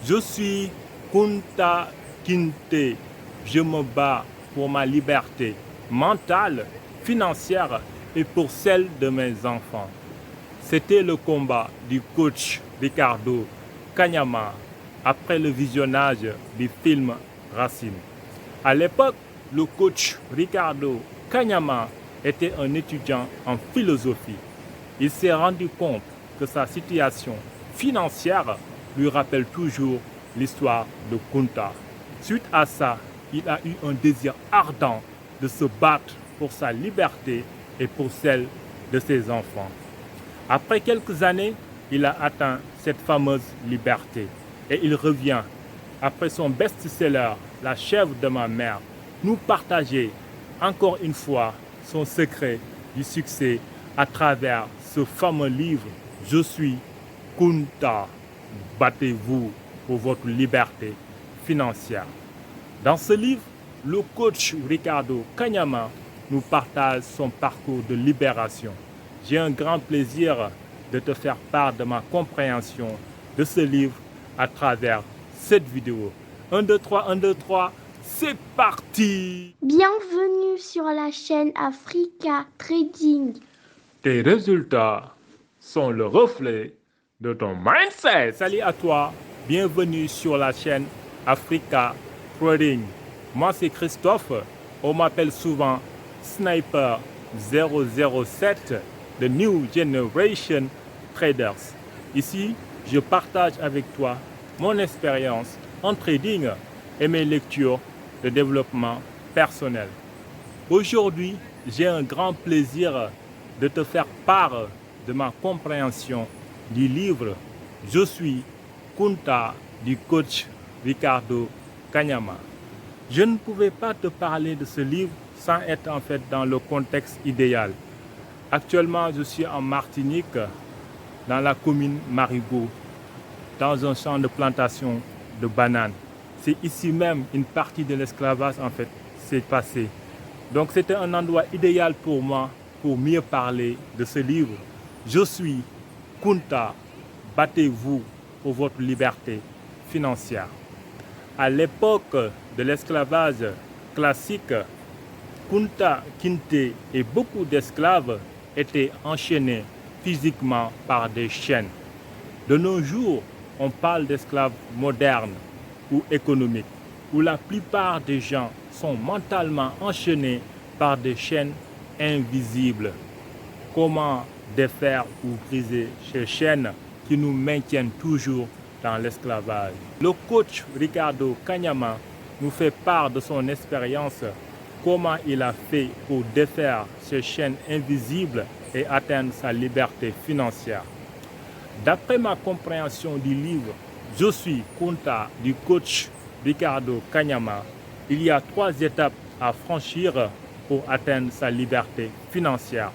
Je suis Kunta Kinte. Je me bats pour ma liberté mentale, financière et pour celle de mes enfants. C'était le combat du coach Ricardo Kanyama après le visionnage du film Racine. À l'époque, le coach Ricardo Kanyama était un étudiant en philosophie. Il s'est rendu compte que sa situation financière lui rappelle toujours l'histoire de Kunta. Suite à ça, il a eu un désir ardent de se battre pour sa liberté et pour celle de ses enfants. Après quelques années, il a atteint cette fameuse liberté et il revient, après son best-seller, La chèvre de ma mère, nous partager encore une fois son secret du succès à travers ce fameux livre Je suis Kunta. Battez-vous pour votre liberté financière. Dans ce livre, le coach Ricardo Kanyama nous partage son parcours de libération. J'ai un grand plaisir de te faire part de ma compréhension de ce livre à travers cette vidéo. 1, 2, 3, 1, 2, 3, c'est parti! Bienvenue sur la chaîne Africa Trading. Tes résultats sont le reflet de ton mindset. Salut à toi, bienvenue sur la chaîne Africa Trading. Moi c'est Christophe, on m'appelle souvent Sniper 007 de New Generation Traders. Ici, je partage avec toi mon expérience en trading et mes lectures de développement personnel. Aujourd'hui, j'ai un grand plaisir de te faire part de ma compréhension du livre Je suis Kunta du coach Ricardo Kanyama. Je ne pouvais pas te parler de ce livre sans être en fait dans le contexte idéal. Actuellement, je suis en Martinique, dans la commune Marigot, dans un champ de plantation de bananes. C'est ici même une partie de l'esclavage en fait s'est passée. Donc c'était un endroit idéal pour moi pour mieux parler de ce livre. Je suis Kunta, battez-vous pour votre liberté financière. À l'époque de l'esclavage classique, Kunta Kinte et beaucoup d'esclaves étaient enchaînés physiquement par des chaînes. De nos jours, on parle d'esclaves modernes ou économiques, où la plupart des gens sont mentalement enchaînés par des chaînes invisibles. Comment défaire ou briser ces chaînes qui nous maintiennent toujours dans l'esclavage? Le coach Ricardo Kanyama nous fait part de son expérience, comment il a fait pour défaire ces chaînes invisibles et atteindre sa liberté financière. D'après ma compréhension du livre Je suis Kunta du coach Ricardo Kanyama, il y a 3 étapes à franchir pour atteindre sa liberté financière.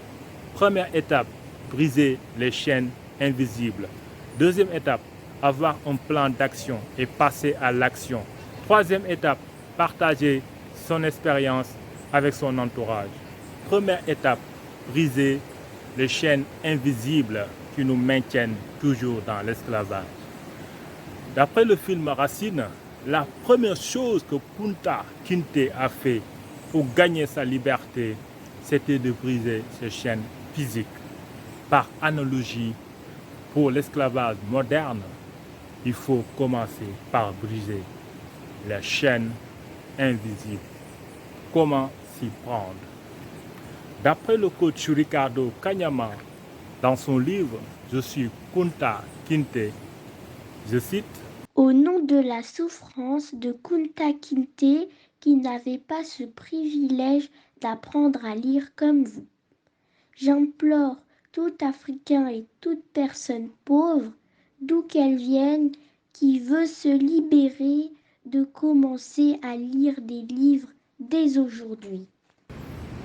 Première étape, briser les chaînes invisibles. Deuxième étape, avoir un plan d'action et passer à l'action. Troisième étape, partager son expérience avec son entourage. Première étape, briser les chaînes invisibles qui nous maintiennent toujours dans l'esclavage. D'après le film Racine, la première chose que Kunta Kinte a fait pour gagner sa liberté, c'était de briser ces chaînes physiques. Par analogie, pour l'esclavage moderne, il faut commencer par briser les chaînes invisibles. Comment s'y prendre? D'après le coach Ricardo Kanyama, dans son livre Je suis Kunta Kinte, je cite: Au nom de la souffrance de Kunta Kinte, qui n'avait pas ce privilège d'apprendre à lire comme vous, j'implore tout Africain et toute personne pauvre, d'où qu'elle vienne, qui veut se libérer, de commencer à lire des livres dès aujourd'hui.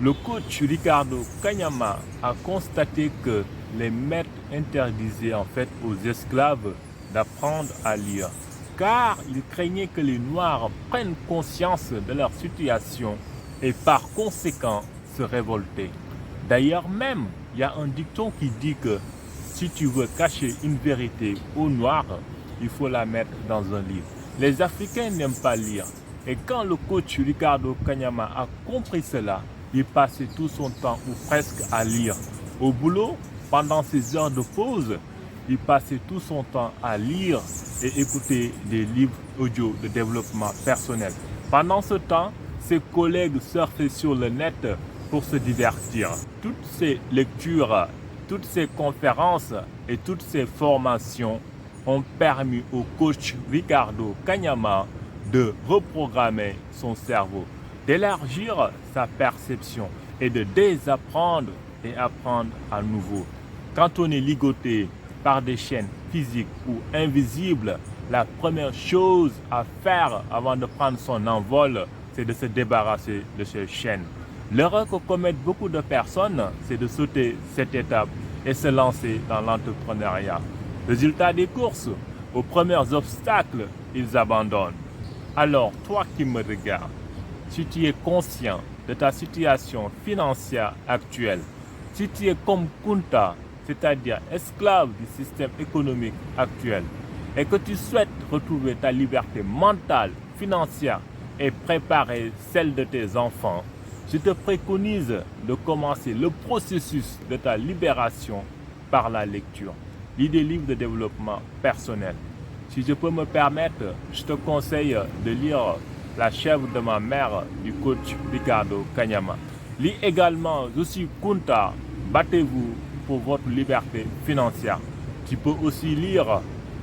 Le coach Ricardo Kanyama a constaté que les maîtres interdisaient en fait aux esclaves d'apprendre à lire, car il craignait que les Noirs prennent conscience de leur situation et par conséquent se révolter. D'ailleurs même, il y a un dicton qui dit que si tu veux cacher une vérité aux Noirs, il faut la mettre dans un livre. Les Africains n'aiment pas lire. Et quand le coach Ricardo Kanyama a compris cela, il passait tout son temps ou presque à lire. Au boulot, pendant ses heures de pause, il passait tout son temps à lire et écouter des livres audio de développement personnel. Pendant ce temps, ses collègues surfaient sur le net pour se divertir. Toutes ces lectures, toutes ces conférences et toutes ces formations ont permis au coach Ricardo Kanyama de reprogrammer son cerveau, d'élargir sa perception et de désapprendre et apprendre à nouveau. Quand on est ligoté par des chaînes physiques ou invisibles, la première chose à faire avant de prendre son envol, c'est de se débarrasser de ces chaînes. L'erreur que commettent beaucoup de personnes, c'est de sauter cette étape et se lancer dans l'entrepreneuriat. Résultat des courses, aux premiers obstacles, ils abandonnent. Alors, toi qui me regardes, si tu es conscient de ta situation financière actuelle, si tu es comme Kunta, c'est-à-dire esclave du système économique actuel, et que tu souhaites retrouver ta liberté mentale, financière et préparer celle de tes enfants, je te préconise de commencer le processus de ta libération par la lecture. Lis des livres de développement personnel. Si je peux me permettre, je te conseille de lire La chèvre de ma mère du coach Ricardo Kanyama. Lis également Je suis Kunta, battez-vous pour votre liberté financière. Tu peux aussi lire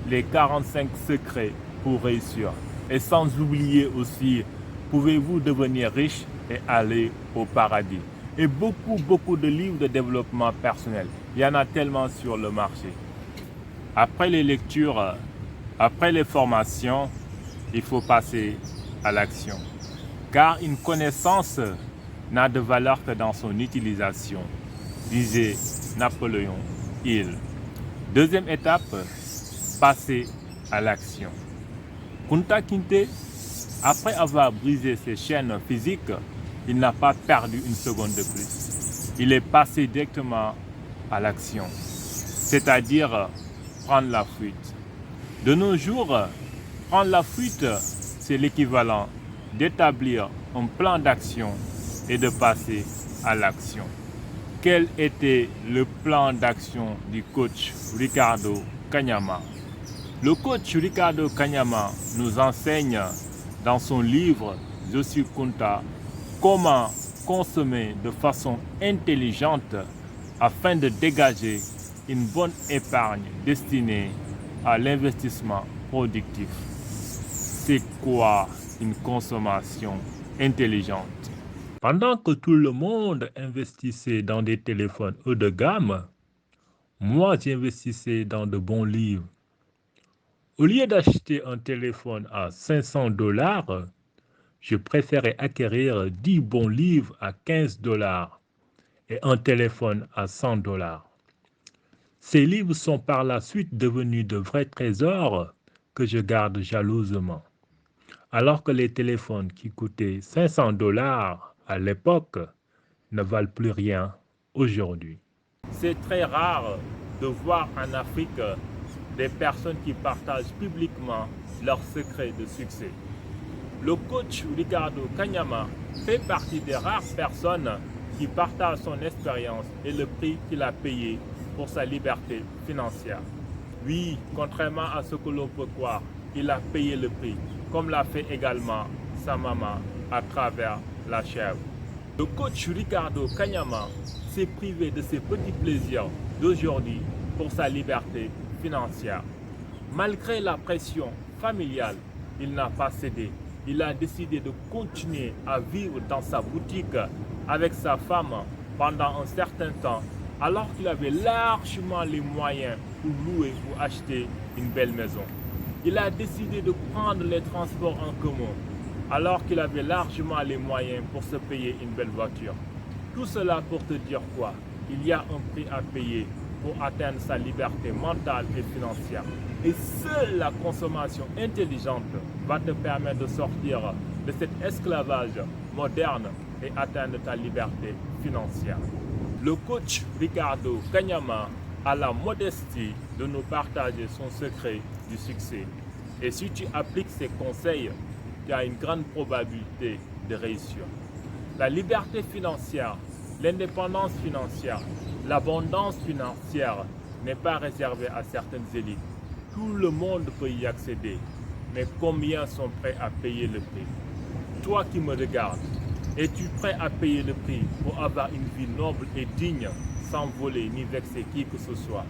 les 45 secrets pour réussir. Et sans oublier aussi, pouvez-vous devenir riche et aller au paradis. Et beaucoup de livres de développement personnel. Il y en a tellement sur le marché. Après les lectures, après les formations, il faut passer à l'action. Car une connaissance n'a de valeur que dans son utilisation, disait Napoléon Hill. Deuxième étape, passer à l'action. Kunta Kinte, après avoir brisé ses chaînes physiques, il n'a pas perdu une seconde de plus. Il est passé directement à l'action, c'est-à-dire prendre la fuite. De nos jours, prendre la fuite, c'est l'équivalent d'établir un plan d'action et de passer à l'action. Quel était le plan d'action du coach Ricardo Kanyama? Le coach Ricardo Kanyama nous enseigne dans son livre Je suis Kunta comment consommer de façon intelligente afin de dégager une bonne épargne destinée à l'investissement productif. C'est quoi une consommation intelligente? Pendant que tout le monde investissait dans des téléphones haut de gamme, moi j'investissais dans de bons livres. Au lieu d'acheter un téléphone à 500 $, je préférais acquérir 10 bons livres à 15 $ et un téléphone à 100 $. Ces livres sont par la suite devenus de vrais trésors que je garde jalousement. Alors que les téléphones qui coûtaient 500 $ à l'époque ne valent plus rien aujourd'hui. C'est très rare de voir en Afrique des personnes qui partagent publiquement leurs secrets de succès. Le coach Ricardo Kanyama fait partie des rares personnes qui partagent son expérience et le prix qu'il a payé pour sa liberté financière. Oui, contrairement à ce que l'on peut croire, il a payé le prix, comme l'a fait également sa maman à travers la chèvre. Le coach Ricardo Kanyama s'est privé de ses petits plaisirs d'aujourd'hui pour sa liberté financière. Malgré la pression familiale, il n'a pas cédé. Il a décidé de continuer à vivre dans sa boutique avec sa femme pendant un certain temps, alors qu'il avait largement les moyens pour louer ou acheter une belle maison. Il a décidé de prendre les transports en commun, alors qu'il avait largement les moyens pour se payer une belle voiture. Tout cela pour te dire quoi? Il y a un prix à payer pour atteindre sa liberté mentale et financière. Et seule la consommation intelligente va te permettre de sortir de cet esclavage moderne et atteindre ta liberté financière. Le coach Ricardo Kanyama a la modestie de nous partager son secret du succès. Et si tu appliques ces conseils, tu as une grande probabilité de réussir. La liberté financière, l'indépendance financière, l'abondance financière n'est pas réservée à certaines élites. Tout le monde peut y accéder, mais combien sont prêts à payer le prix? Toi qui me regardes, es-tu prêt à payer le prix pour avoir une vie noble et digne, sans voler ni vexer qui que ce soit?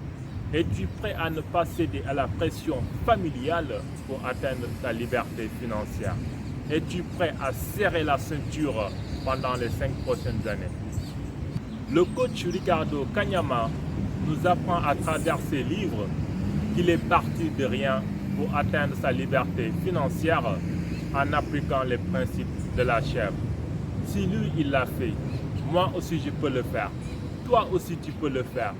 Es-tu prêt à ne pas céder à la pression familiale pour atteindre ta liberté financière? Es-tu prêt à serrer la ceinture pendant les 5 prochaines années? Le coach Ricardo Kanyama nous apprend à travers ses livres qu'il est parti de rien pour atteindre sa liberté financière en appliquant les principes de la chèvre. Si lui, il l'a fait, moi aussi je peux le faire. Toi aussi tu peux le faire.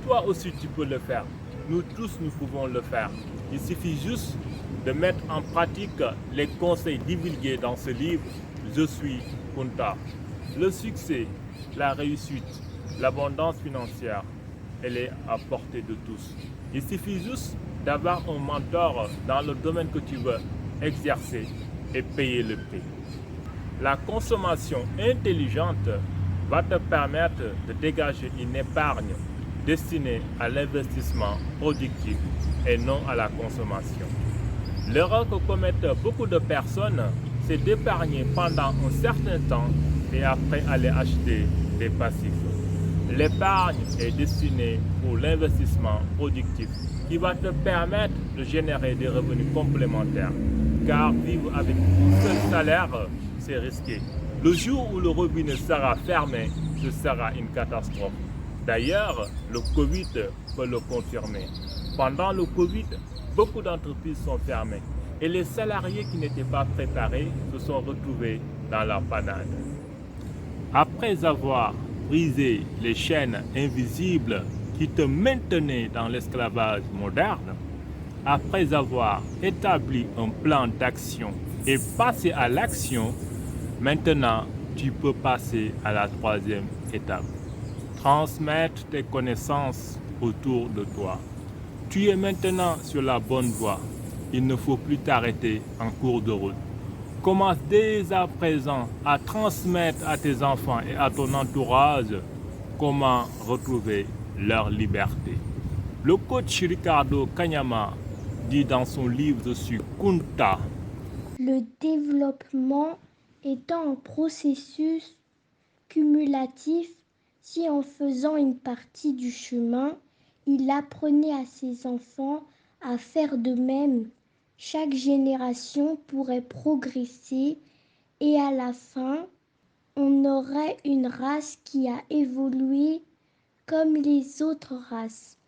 Toi aussi tu peux le faire. Nous tous, nous pouvons le faire. Il suffit juste de mettre en pratique les conseils divulgués dans ce livre « Je suis Kunta ». Le succès, la réussite, l'abondance financière, elle est à portée de tous. Il suffit juste d'avoir un mentor dans le domaine que tu veux exercer et payer le prix. La consommation intelligente va te permettre de dégager une épargne destinée à l'investissement productif et non à la consommation. L'erreur que commettent beaucoup de personnes, c'est d'épargner pendant un certain temps et après aller acheter des passifs. L'épargne est destinée pour l'investissement productif qui va te permettre de générer des revenus complémentaires. Car vivre avec un seul salaire, c'est risqué. Le jour où le robinet sera fermé, ce sera une catastrophe. D'ailleurs, le Covid peut le confirmer. Pendant le Covid, beaucoup d'entreprises sont fermées et les salariés qui n'étaient pas préparés se sont retrouvés dans la panade. Après avoir brisé les chaînes invisibles qui te maintenaient dans l'esclavage moderne, après avoir établi un plan d'action et passé à l'action, maintenant tu peux passer à la troisième étape. Transmettre tes connaissances autour de toi. Tu es maintenant sur la bonne voie. Il ne faut plus t'arrêter en cours de route. Commence dès à présent à transmettre à tes enfants et à ton entourage comment retrouver leur liberté. Le coach Ricardo Kanyama dit dans son livre « Je suis Kunta ». Le développement étant un processus cumulatif, si en faisant une partie du chemin, il apprenait à ses enfants à faire de même, chaque génération pourrait progresser et à la fin, on aurait une race qui a évolué comme les autres races.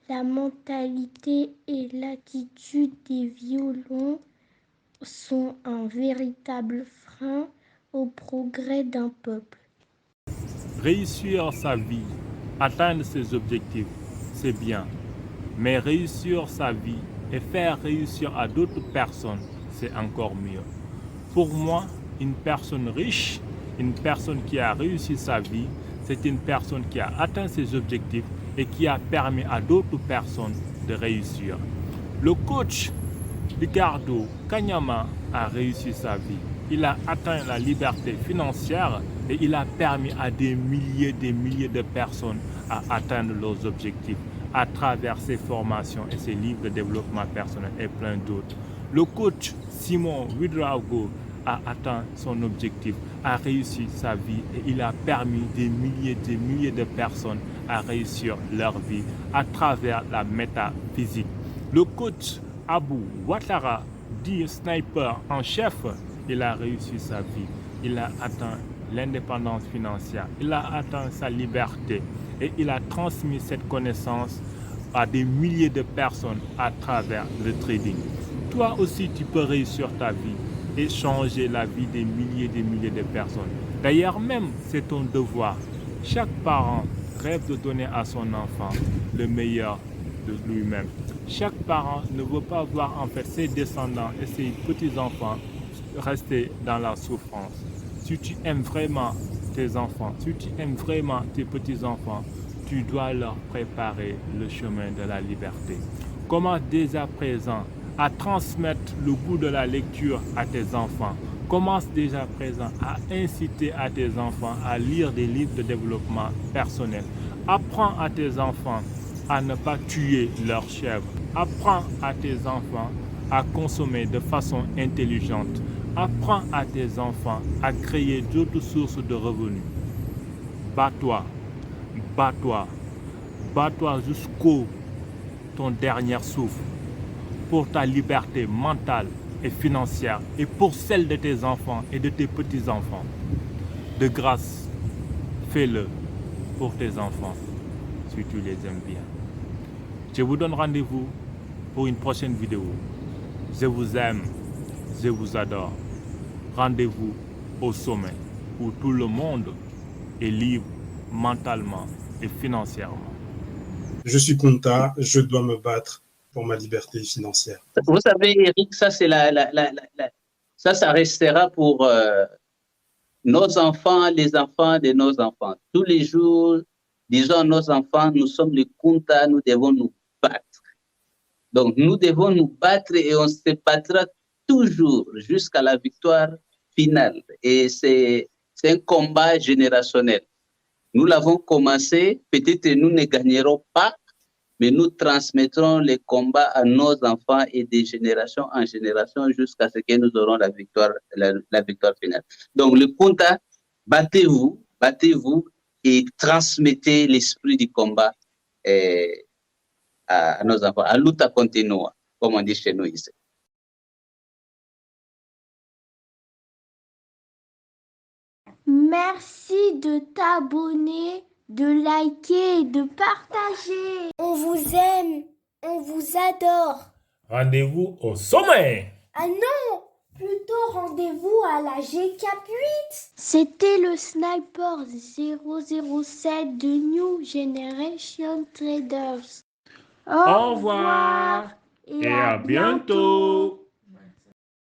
La mentalité et l'attitude des violons sont un véritable frein au progrès d'un peuple. Réussir sa vie, atteindre ses objectifs, c'est bien. Mais réussir sa vie et faire réussir à d'autres personnes, c'est encore mieux. Pour moi, une personne riche, une personne qui a réussi sa vie, c'est une personne qui a atteint ses objectifs et qui a permis à d'autres personnes de réussir. Le coach Ricardo Kanyama a réussi sa vie. Il a atteint la liberté financière et il a permis à des milliers de personnes à atteindre leurs objectifs à travers ses formations et ses livres de développement personnel et plein d'autres. Le coach Simon Ouedraogo a atteint son objectif, a réussi sa vie et il a permis des milliers de personnes à réussir leur vie à travers la métaphysique. Le coach Abou Ouattara, dit sniper en chef, il a réussi sa vie. Il a atteint l'indépendance financière, il a atteint sa liberté et il a transmis cette connaissance à des milliers de personnes à travers le trading. Toi aussi, tu peux réussir ta vie et changer la vie des milliers de personnes. D'ailleurs même, c'est ton devoir. Chaque parent rêve de donner à son enfant le meilleur de lui-même. Chaque parent ne veut pas voir en fait ses descendants et ses petits-enfants rester dans la souffrance. Si tu aimes vraiment tes enfants, si tu aimes vraiment tes petits-enfants, tu dois leur préparer le chemin de la liberté. Commence dès à présent à transmettre le goût de la lecture à tes enfants. Commence déjà à présent à inciter à tes enfants à lire des livres de développement personnel. Apprends à tes enfants à ne pas tuer leurs chèvres. Apprends à tes enfants à consommer de façon intelligente. Apprends à tes enfants à créer d'autres sources de revenus. Bats-toi, bats-toi, bats-toi jusqu'au ton dernier souffle pour ta liberté mentale et financière et pour celle de tes enfants et de tes petits-enfants. De grâce, fais-le pour tes enfants si tu les aimes bien. Je vous donne rendez-vous pour une prochaine vidéo. Je vous aime, je vous adore. Rendez-vous au sommet où tout le monde est libre mentalement et financièrement. Je suis Kunta, je dois me battre pour ma liberté financière. Vous savez, Eric, ça, c'est ça restera pour nos enfants, les enfants de nos enfants. Tous les jours, disons à nos enfants, nous sommes les Kunta, nous devons nous battre. Donc, nous devons nous battre et on se battra toujours jusqu'à la victoire finale. Et c'est un combat générationnel. Nous l'avons commencé, peut-être nous ne gagnerons pas, mais nous transmettrons les combats à nos enfants et de génération en génération jusqu'à ce que nous aurons la victoire finale. Donc, le Kunta, battez-vous et transmettez l'esprit du combat à nos enfants. À luta continua, comme on dit chez nous ici. Merci de t'abonner, de liker et de partager. On vous aime, on vous adore. Rendez-vous au sommet. Ah non, plutôt rendez-vous à la G-Cap 8. C'était le Sniper 007 de New Generation Traders. Au revoir et à bientôt.